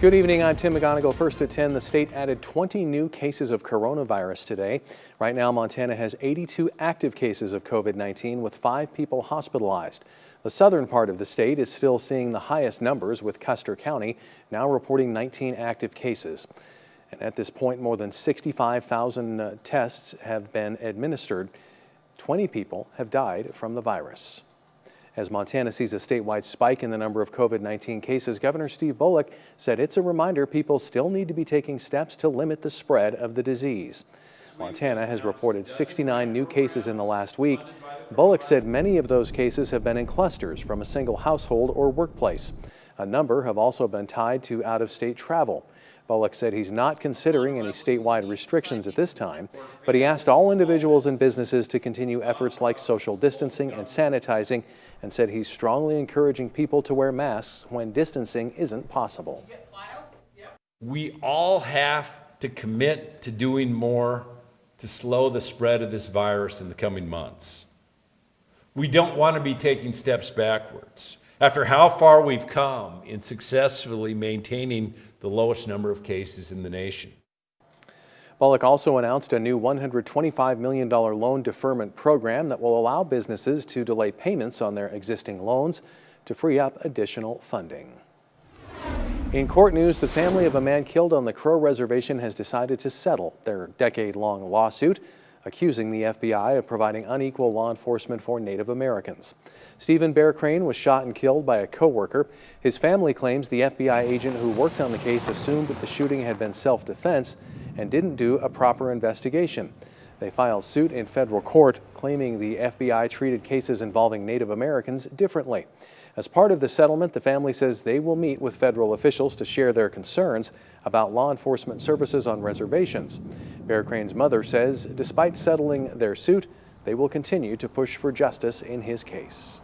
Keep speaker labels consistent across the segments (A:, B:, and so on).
A: Good evening, I'm Tim McGonigal. First at 10, the state added 20 new cases of coronavirus today. Right now, Montana has 82 active cases of COVID-19 with 5 people hospitalized. The southern part of the state is still seeing the highest numbers, with Custer County now reporting 19 active cases. And at this point, more than 65,000 tests have been administered. 20 people have died from the virus. As Montana sees a statewide spike in the number of COVID-19 cases, Governor Steve Bullock said it's a reminder people still need to be taking steps to limit the spread of the disease. Montana has reported 69 new cases in the last week. Bullock said many of those cases have been in clusters from a single household or workplace. A number have also been tied to out-of-state travel. Bullock said he's not considering any statewide restrictions at this time, but he asked all individuals and businesses to continue efforts like social distancing and sanitizing, and said he's strongly encouraging people to wear masks when distancing isn't possible.
B: We all have to commit to doing more to slow the spread of this virus in the coming months. We don't want to be taking steps backwards after how far we've come in successfully maintaining the lowest number of cases in the nation.
A: Bullock also announced a new $125 million loan deferment program that will allow businesses to delay payments on their existing loans to free up additional funding. In court news, the family of a man killed on the Crow Reservation has decided to settle their decade-long lawsuit, accusing the FBI of providing unequal law enforcement for Native Americans. Stephen Bear Crane was shot and killed by a co-worker. His family claims the FBI agent who worked on the case assumed that the shooting had been self-defense and didn't do a proper investigation. They filed suit in federal court, claiming the FBI treated cases involving Native Americans differently. As part of the settlement, the family says they will meet with federal officials to share their concerns about law enforcement services on reservations. Bear Crane's mother says despite settling their suit, they will continue to push for justice in his case.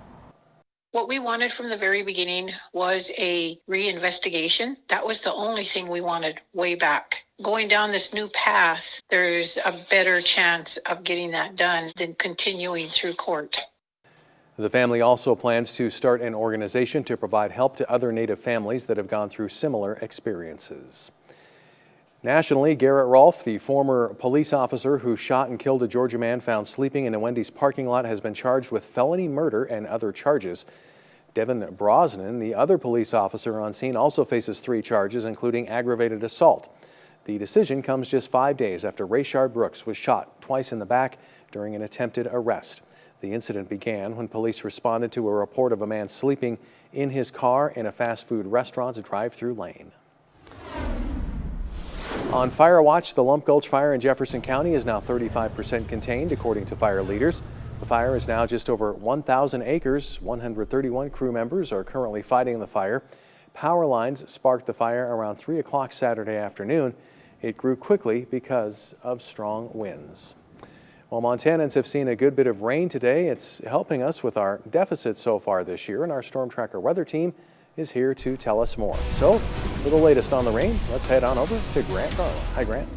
C: What we wanted from the very beginning was a reinvestigation. That was the only thing we wanted way back. Going down this new path, there's a better chance of getting that done than continuing through court.
A: The family also plans to start an organization to provide help to other Native families that have gone through similar experiences. Nationally, Garrett Rolfe, the former police officer who shot and killed a Georgia man found sleeping in a Wendy's parking lot, has been charged with felony murder and other charges. Devin Brosnan, the other police officer on scene, also faces 3 charges, including aggravated assault. The decision comes just 5 days after Rayshard Brooks was shot twice in the back during an attempted arrest. The incident began when police responded to a report of a man sleeping in his car in a fast food restaurant's drive-through lane. On fire watch, the Lump Gulch fire in Jefferson County is now 35% contained, according to fire leaders. The fire is now just over 1,000 acres. 131 crew members are currently fighting the fire. Power lines sparked the fire around 3 o'clock Saturday afternoon. It grew quickly because of strong winds. Well, Montanans have seen a good bit of rain today. It's helping us with our deficit so far this year, and our Storm Tracker weather team is here to tell us more. So, for the latest on the rain, let's head on over to Grant Garland. Hi, Grant.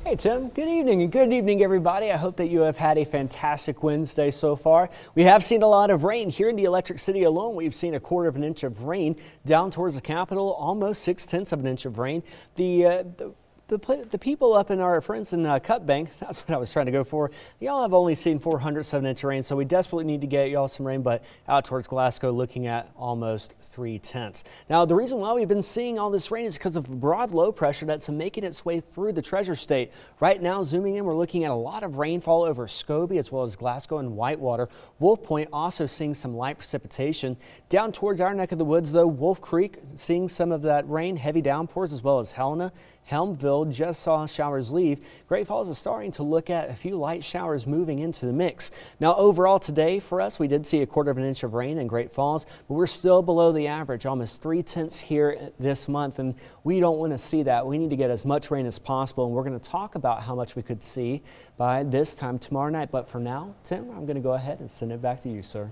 D: Hey, Tim. Good evening, and good evening, everybody. I hope that you have had a fantastic Wednesday so far. We have seen a lot of rain here in the Electric City alone. We've seen 1/4 of an inch of rain down towards the Capitol, almost 6/10 of an inch of rain. The people up in our friends in Cut Bank, that's what I was trying to go for. Y'all have only seen 400 inch rain, so we desperately need to get y'all some rain, but out towards Glasgow looking at almost 3/10. Now, the reason why we've been seeing all this rain is because of broad low pressure that's making its way through the Treasure State. Right now, zooming in, we're looking at a lot of rainfall over Scobie as well as Glasgow and Whitewater. Wolf Point also seeing some light precipitation. Down towards our neck of the woods, though, Wolf Creek seeing some of that rain, heavy downpours, as well as Helena. Helmville just saw showers leave. Great Falls is starting to look at a few light showers moving into the mix. Now, overall today for us, we did see 1/4 of an inch of rain in Great Falls, but we're still below the average, almost 3/10 here this month, and we don't want to see that. We need to get as much rain as possible, and we're going to talk about how much we could see by this time tomorrow night. But for now, Tim, I'm going to go ahead and send it back to you, sir.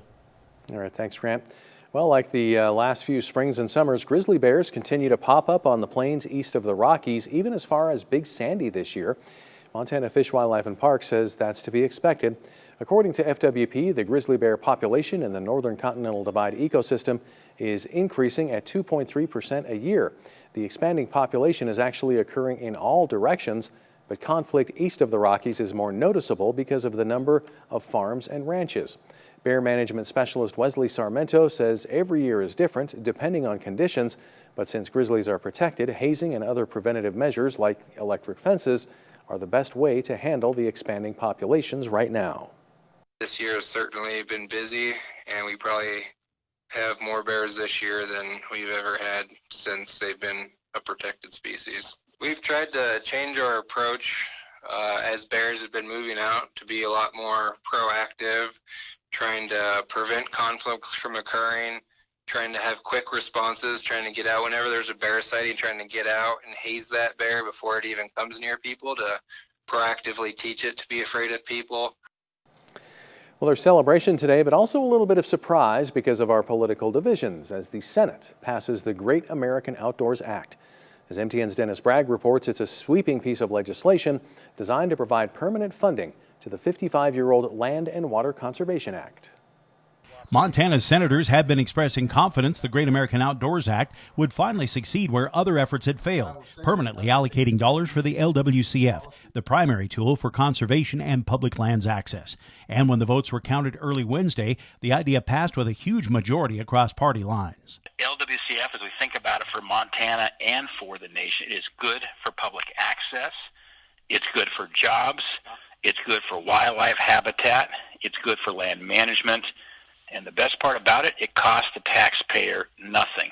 A: All right, thanks, Grant. Well, like the last few springs and summers, grizzly bears continue to pop up on the plains east of the Rockies, even as far as Big Sandy this year. Montana Fish, Wildlife and Parks says that's to be expected. According to FWP, the grizzly bear population in the Northern Continental Divide ecosystem is increasing at 2.3% a year. The expanding population is actually occurring in all directions, but conflict east of the Rockies is more noticeable because of the number of farms and ranches. Bear management specialist Wesley Sarmento says every year is different depending on conditions, but since grizzlies are protected, hazing and other preventative measures like electric fences are the best way to handle the expanding populations right now.
E: This year has certainly been busy, and we probably have more bears this year than we've ever had since they've been a protected species. We've tried to change our approach as bears have been moving out to be a lot more proactive, trying to prevent conflicts from occurring, trying to have quick responses, trying to get out whenever there's a bear sighting, trying to get out and haze that bear before it even comes near people to proactively teach it to be afraid of people.
A: Well, there's celebration today, but also a little bit of surprise because of our political divisions as the Senate passes the Great American Outdoors Act. As MTN's Dennis Bragg reports, it's a sweeping piece of legislation designed to provide permanent funding to the 55-year-old Land and Water Conservation Act.
F: Montana's senators have been expressing confidence the Great American Outdoors Act would finally succeed where other efforts had failed, permanently allocating dollars for the LWCF, the primary tool for conservation and public lands access. And when the votes were counted early Wednesday, the idea passed with a huge majority across party lines.
G: LWCF, as we think about it for Montana and for the nation, is good for public access, it's good for jobs, it's good for wildlife habitat, it's good for land management. And the best part about it, it costs the taxpayer nothing.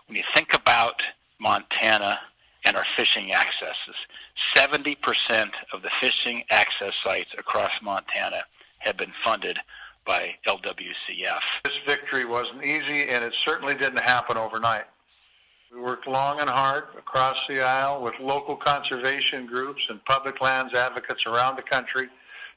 G: When you think about Montana and our fishing accesses, 70% of the fishing access sites across Montana have been funded by LWCF.
H: This victory wasn't easy, and it certainly didn't happen overnight. We worked long and hard across the aisle with local conservation groups and public lands advocates around the country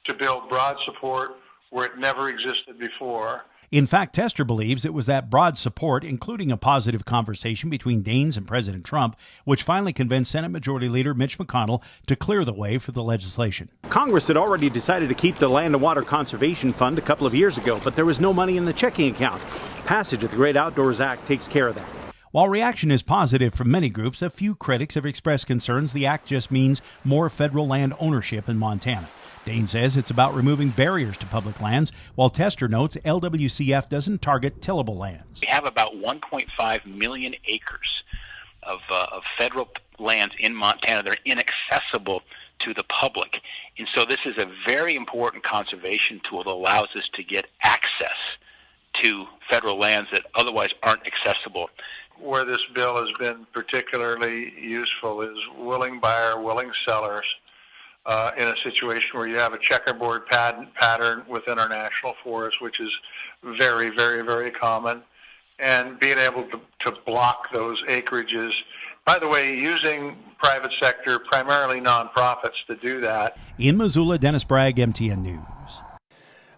H: to build broad support where it never existed before.
F: In fact, Tester believes it was that broad support, including a positive conversation between Daines and President Trump, which finally convinced Senate Majority Leader Mitch McConnell to clear the way for the legislation. Congress had already decided to keep the Land and Water Conservation Fund a couple of years ago, but there was no money in the checking account. Passage of the Great Outdoors Act takes care of that. While reaction is positive from many groups, a few critics have expressed concerns the act just means more federal land ownership in Montana. Daines says it's about removing barriers to public lands, while Tester notes LWCF doesn't target tillable lands.
G: We have about 1.5 million acres of federal lands in Montana that are inaccessible to the public. And so this is a very important conservation tool that allows us to get access to federal lands that otherwise aren't accessible.
H: Where this bill has been particularly useful is willing buyer, willing sellers. In a situation where you have a checkerboard pattern within our national forest, which is very, very, very common, and being able to block those acreages. By the way, using private sector, primarily nonprofits, to do that.
F: In Missoula, Dennis Bragg, MTN News.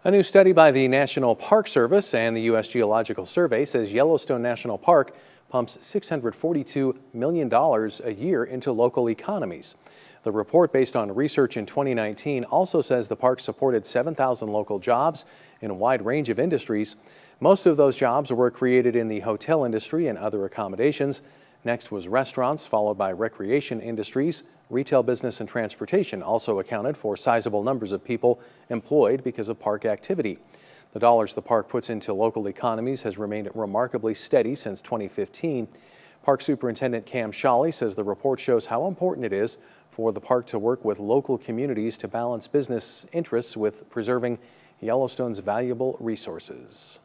A: A new study by the National Park Service and the U.S. Geological Survey says Yellowstone National Park pumps $642 million a year into local economies. The report, based on research in 2019, also says the park supported 7,000 local jobs in a wide range of industries. Most of those jobs were created in the hotel industry and other accommodations. Next was restaurants, followed by recreation industries. Retail business and transportation also accounted for sizable numbers of people employed because of park activity. The dollars the park puts into local economies has remained remarkably steady since 2015. Park Superintendent Cam Shawley says the report shows how important it is for the park to work with local communities to balance business interests with preserving Yellowstone's valuable resources.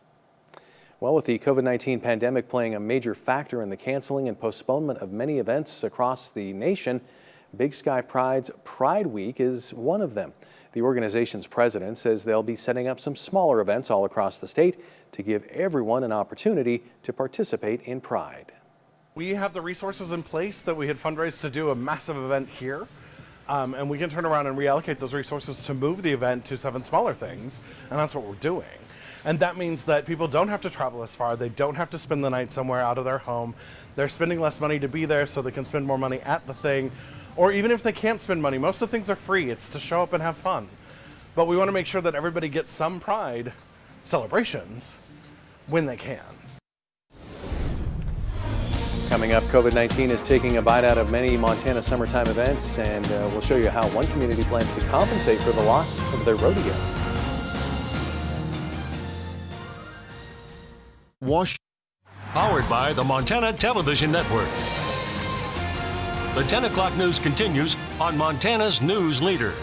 A: Well, with the COVID-19 pandemic playing a major factor in the canceling and postponement of many events across the nation, Big Sky Pride's Pride Week is one of them. The organization's president says they'll be setting up some smaller events all across the state to give everyone an opportunity to participate in Pride.
I: We have the resources in place that we had fundraised to do a massive event here, and we can turn around and reallocate those resources to move the event to 7 smaller things, and that's what we're doing. And that means that people don't have to travel as far, they don't have to spend the night somewhere out of their home, they're spending less money to be there so they can spend more money at the thing, or even if they can't spend money, most of the things are free, it's to show up and have fun. but we want to make sure that everybody gets some pride celebrations when they can.
A: Coming up, COVID-19 is taking a bite out of many Montana summertime events, and we'll show you how one community plans to compensate for the loss of their rodeo.
J: Powered by the Montana Television Network. The 10 o'clock news continues on Montana's News Leader.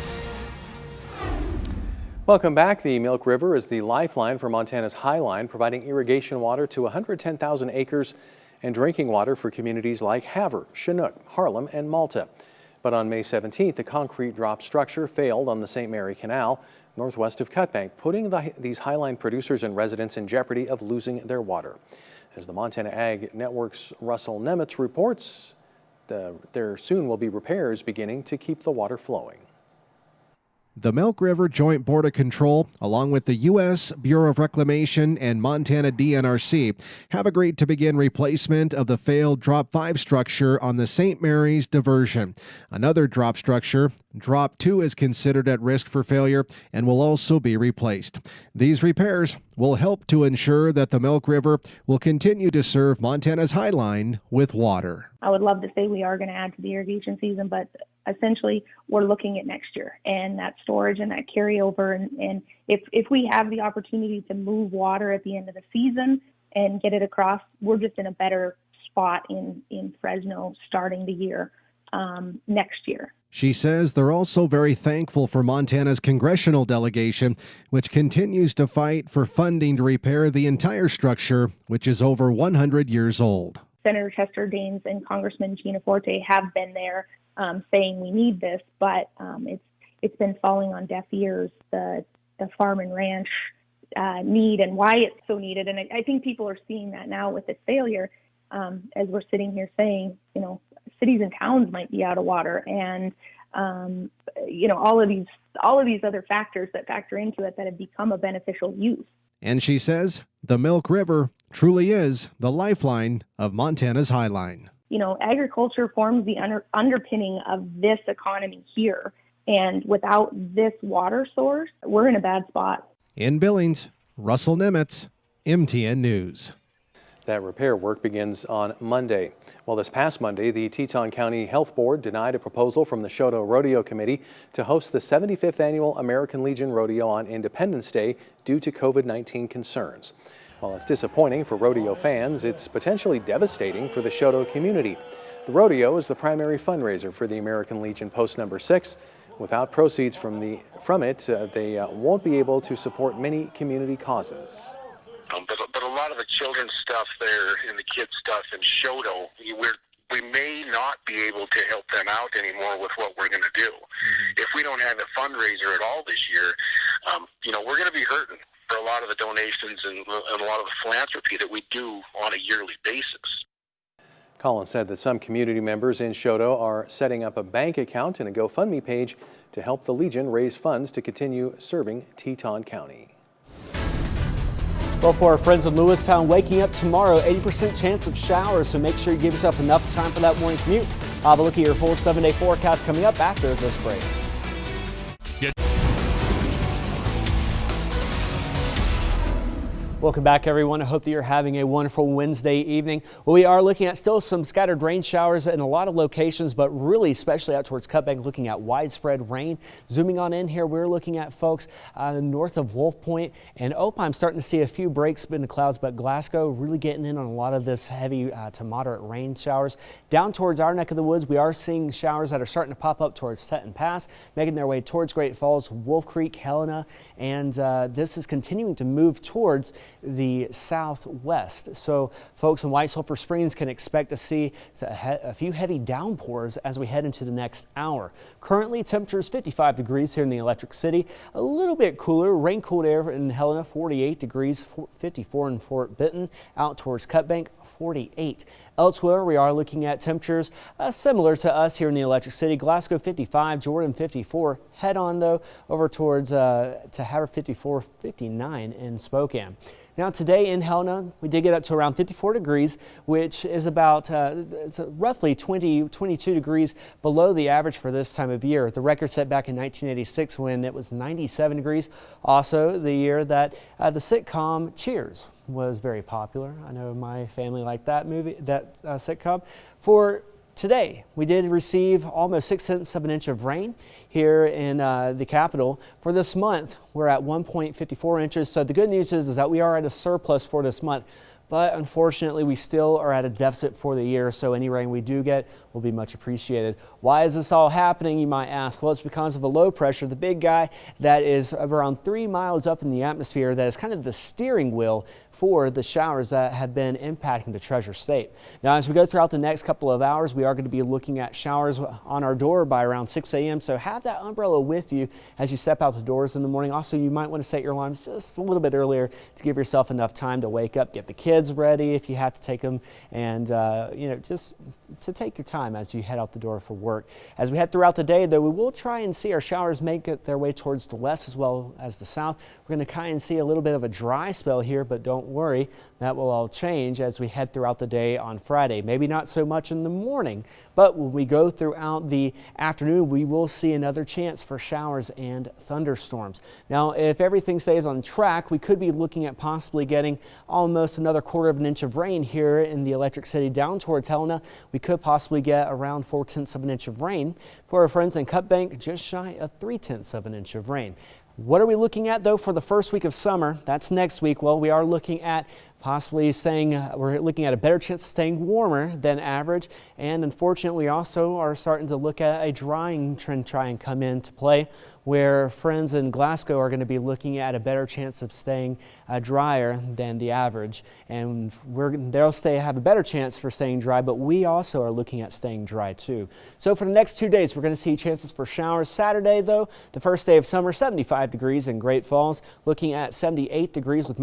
A: Welcome back. The Milk River is the lifeline for Montana's Highline, providing irrigation water to 110,000 acres and drinking water for communities like Havre, Chinook, Harlem, and Malta. But on May 17th, a concrete drop structure failed on the St. Mary Canal, northwest of Cutbank, putting these Highline producers and residents in jeopardy of losing their water. As the Montana Ag Network's Russell Nemitz reports, there soon will be repairs beginning to keep the water flowing.
K: The Milk River Joint Board of Control, along with the U.S. Bureau of Reclamation and Montana DNRC, have agreed to begin replacement of the failed Drop 5 structure on the St. Mary's diversion. Another drop structure, Drop 2, is considered at risk for failure and will also be replaced. These repairs will help to ensure that the Milk River will continue to serve Montana's Highline with water.
L: I would love to say we are going to add to the irrigation season, but essentially we're looking at next year and that storage and that carryover. And if we have the opportunity to move water at the end of the season and get it across, we're just in a better spot in Fresno starting the year next year.
K: She says they're also very thankful for Montana's congressional delegation, which continues to fight for funding to repair the entire structure, which is over 100 years old.
L: Senator Chester Daines and Congressman Gina Forte have been there saying we need this, but it's been falling on deaf ears, the farm and ranch need and why it's so needed. And I think people are seeing that now with this failure, as we're sitting here saying, cities and towns might be out of water, and all of these other factors that factor into it that have become a beneficial use.
K: And she says the Milk River truly is the lifeline of Montana's Highline.
L: Agriculture forms the underpinning of this economy here. And without this water source, we're in a bad spot.
K: In Billings, Russell Nemitz, MTN News.
A: That repair work begins on Monday. Well, this past Monday, the Teton County Health Board denied a proposal from the Shoto Rodeo Committee to host the 75th Annual American Legion Rodeo on Independence Day due to COVID-19 concerns. While it's disappointing for rodeo fans, it's potentially devastating for the Shoto community. The rodeo is the primary fundraiser for the American Legion Post No. 6. Without proceeds from it, they won't be able to support many community causes.
M: But a lot of the children's stuff there and the kids' stuff in Shoto, we may not be able to help them out anymore with what we're going to do. If we don't have a fundraiser at all this year, we're going to be hurting for a lot of the donations and a lot of the philanthropy that we do on a yearly basis.
A: Collins said that some community members in Shoto are setting up a bank account and a GoFundMe page to help the Legion raise funds to continue serving Teton County.
D: Well, for our friends in Lewistown, waking up tomorrow, 80% chance of showers, so make sure you give yourself enough time for that morning commute. I'll have a look at your full 7-day forecast coming up after this break. Welcome back, everyone. I hope that you're having a wonderful Wednesday evening. Well, we are looking at still some scattered rain showers in a lot of locations, but really especially out towards Cutbank, looking at widespread rain. Zooming on in here, we're looking at folks north of Wolf Point and Opine, starting to see a few breaks in the clouds, but Glasgow really getting in on a lot of this heavy to moderate rain showers. Down towards our neck of the woods, we are seeing showers that are starting to pop up towards Teton Pass, making their way towards Great Falls, Wolf Creek, Helena, and this is continuing to move towards the southwest. So folks in White Sulphur Springs can expect to see a few heavy downpours as we head into the next hour. Currently, temperatures 55 degrees here in the Electric City. A little bit cooler, rain-cooled air in Helena, 48 degrees, 54 in Fort Benton. Out towards Cutbank, 48. Elsewhere, we are looking at temperatures similar to us here in the Electric City. Glasgow 55, Jordan 54. Head on though over towards to Havre 54, 59 in Spokane. Now today in Helena, we did get up to around 54 degrees, which is about it's roughly 22 degrees below the average for this time of year. The record set back in 1986 when it was 97 degrees. Also the year that the sitcom Cheers was very popular. I know my family liked that movie, that sitcom. For today, we did receive almost 6/10 of an inch of rain here in the capital. For this month, we're at 1.54 inches. So the good news is that we are at a surplus for this month. But unfortunately, we still are at a deficit for the year, so any rain we do get will be much appreciated. Why is this all happening, you might ask? Well, it's because of a low pressure, the big guy that is around 3 miles up in the atmosphere, that is kind of the steering wheel for the showers that have been impacting the Treasure State. Now, as we go throughout the next couple of hours, we are going to be looking at showers on our door by around 6 a.m., so have that umbrella with you as you step out the doors in the morning. Also, you might want to set your alarms just a little bit earlier to give yourself enough time to wake up, get the kids ready if you have to take them, and just to take your time as you head out the door for work. As we head throughout the day, though, we will try and see our showers make it their way towards the west as well as the south. We're going to kind of see a little bit of a dry spell here, but don't worry, that will all change as we head throughout the day on Friday. Maybe not so much in the morning, but when we go throughout the afternoon, we will see another chance for showers and thunderstorms. Now, if everything stays on track, we could be looking at possibly getting almost another 1/4 inch of rain here in the Electric City down towards Helena. We could possibly get around 4/10 of an inch of rain. For our friends in Cut Bank, just shy of 3/10 of an inch of rain. What are we looking at, though, for the first week of summer? That's next week. Well, we are looking at possibly we're looking at a better chance of staying warmer than average. And unfortunately, we also are starting to look at a drying trend try and come into play, where friends in Glasgow are going to be looking at a better chance of staying drier than the average. And they'll have a better chance for staying dry, but we also are looking at staying dry too. So for the next 2 days, we're going to see chances for showers. Saturday, though, the first day of summer, 75 degrees in Great Falls, looking at 78 degrees with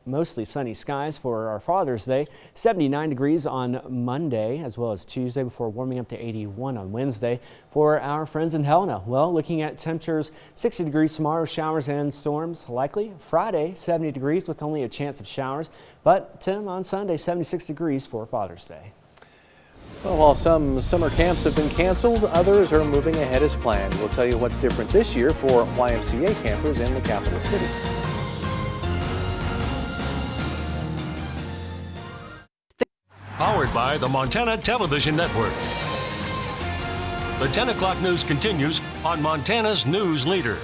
D: mostly sunny skies for our Father's Day, 79 degrees on Monday as well as Tuesday before warming up to 81 on Wednesday. For our friends in Helena, well, looking at temperatures 60 degrees tomorrow, showers and storms likely. Friday, 70 degrees with only a chance of showers, but on Sunday, 76 degrees for Father's Day.
A: Well, while some summer camps have been canceled, others are moving ahead as planned. We'll tell you what's different this year for YMCA campers in the capital city.
J: Powered by the Montana Television Network. The 10 o'clock news continues on Montana's news leader.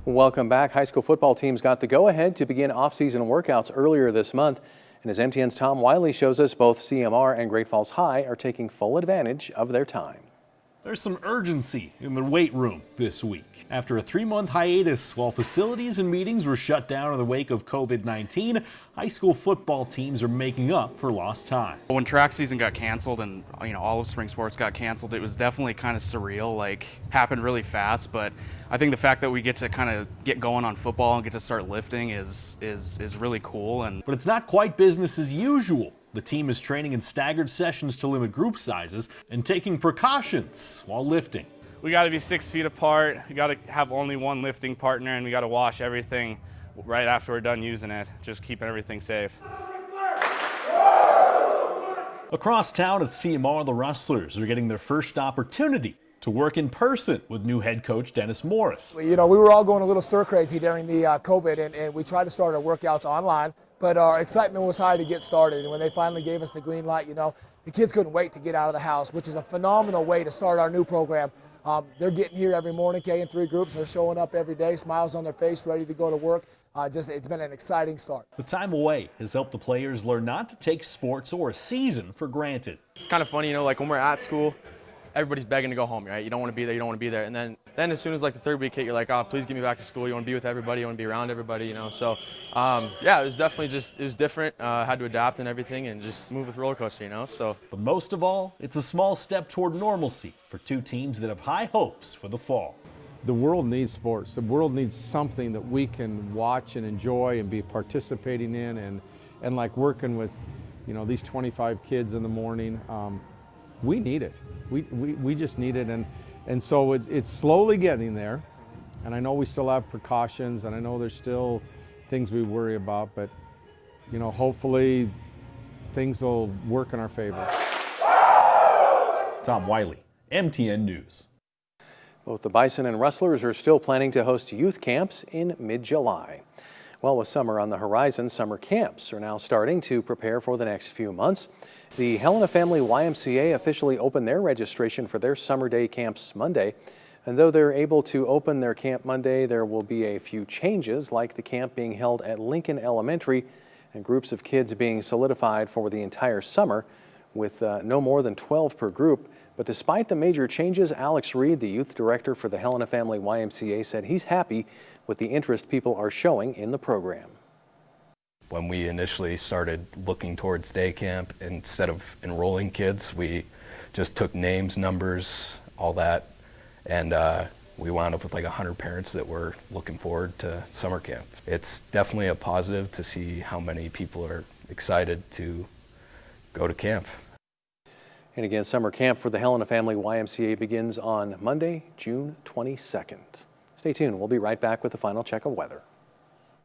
A: Welcome back. High school football teams got the go-ahead to begin off-season workouts earlier this month. And as MTN's Tom Wiley shows us, both CMR and Great Falls High are taking full advantage of their time.
N: There's some urgency in the weight room this week. After a 3-month hiatus while facilities and meetings were shut down in the wake of COVID-19, high school football teams are making up for lost time.
O: When track season got canceled and all of spring sports got canceled, it was definitely kind of surreal, happened really fast, but I think the fact that we get to kind of get going on football and get to start lifting is really cool.
N: But it's not quite business as usual. The team is training in staggered sessions to limit group sizes and taking precautions while lifting.
P: We got to be 6 feet apart. We got to have only one lifting partner, and we got to wash everything right after we're done using it, just keeping everything safe.
N: Across town at CMR, the Rustlers are getting their first opportunity to work in person with new head coach Dennis Morris.
Q: We were all going a little stir crazy during the COVID, and we tried to start our workouts online. But our excitement was high to get started, and when they finally gave us the green light, the kids couldn't wait to get out of the house, which is a phenomenal way to start our new program. They're getting here every morning, in 3 groups. They're showing up every day, smiles on their face, ready to go to work. It's been an exciting start.
N: The time away has helped the players learn not to take sports or a season for granted.
R: It's kind of funny, when we're at school, everybody's begging to go home, right? You don't want to be there, you don't want to be there. And then as soon as the 3rd week hit, you're like, oh, please get me back to school. You want to be with everybody, you want to be around everybody, So, yeah, it was definitely it was different. Had to adapt and everything and just move with roller coaster, So.
N: But most of all, it's a small step toward normalcy for 2 teams that have high hopes for the fall.
S: The world needs sports. The world needs something that we can watch and enjoy and be participating in and working with, these 25 kids in the morning. We need it. We just need it, and so it's slowly getting there. And I know we still have precautions, and I know there's still things we worry about, but you know, hopefully things will work in our favor.
N: Tom Wiley, MTN News.
A: Both the Bison and Rustlers are still planning to host youth camps in mid-July. Well, with summer on the horizon, summer camps are now starting to prepare for the next few months. The Helena Family YMCA officially opened their registration for their summer day camps Monday. And though they're able to open their camp Monday, there will be a few changes, like the camp being held at Lincoln Elementary and groups of kids being solidified for the entire summer with no more than 12 per group. But despite the major changes, Alex Reed, the youth director for the Helena Family YMCA, said he's happy with the interest people are showing in the program.
T: When we initially started looking towards day camp, instead of enrolling kids, we just took names, numbers, all that, and we wound up with like 100 parents that were looking forward to summer camp. It's definitely a positive to see how many people are excited to go to camp.
A: And again, summer camp for the Helena Family YMCA begins on Monday, June 22nd. Stay tuned. We'll be right back with the final check of weather.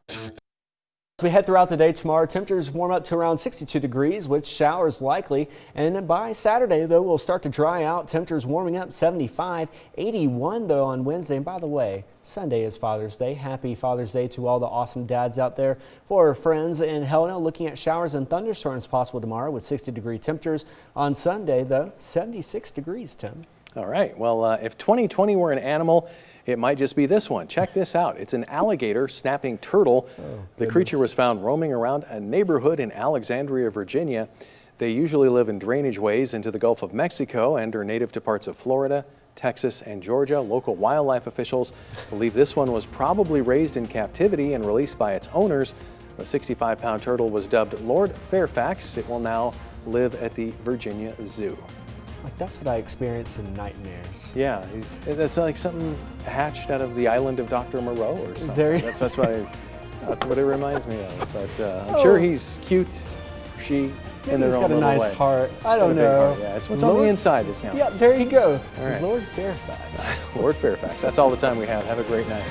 D: As we head throughout the day tomorrow, temperatures warm up to around 62 degrees with showers likely. And then by Saturday, though, we'll start to dry out. Temperatures warming up 75, 81 though on Wednesday. And by the way, Sunday is Father's Day. Happy Father's Day to all the awesome dads out there. For our friends in Helena, looking at showers and thunderstorms possible tomorrow with 60-degree temperatures. On Sunday, though, 76 degrees, Tim.
A: All right. Well, if 2020 were an animal, it might just be this one. Check this out. It's an alligator snapping turtle. The creature was found roaming around a neighborhood in Alexandria, Virginia. They usually live in drainage ways into the Gulf of Mexico and are native to parts of Florida, Texas, and Georgia. Local wildlife officials believe this one was probably raised in captivity and released by its owners. The 65-pound turtle was dubbed Lord Fairfax. It will now live at the Virginia Zoo.
D: Like, that's what I experience in nightmares.
A: Yeah, that's like something hatched out of the island of Dr. Moreau or something. That's what it reminds me of. But I'm sure he's cute, she, in their own little way.
D: He's got a nice heart. I don't know.
A: Yeah, it's what's on the inside that counts.
D: Yeah, there you go.
A: All right.
D: Lord Fairfax.
A: Lord Fairfax. That's all the time we have. Have a great night.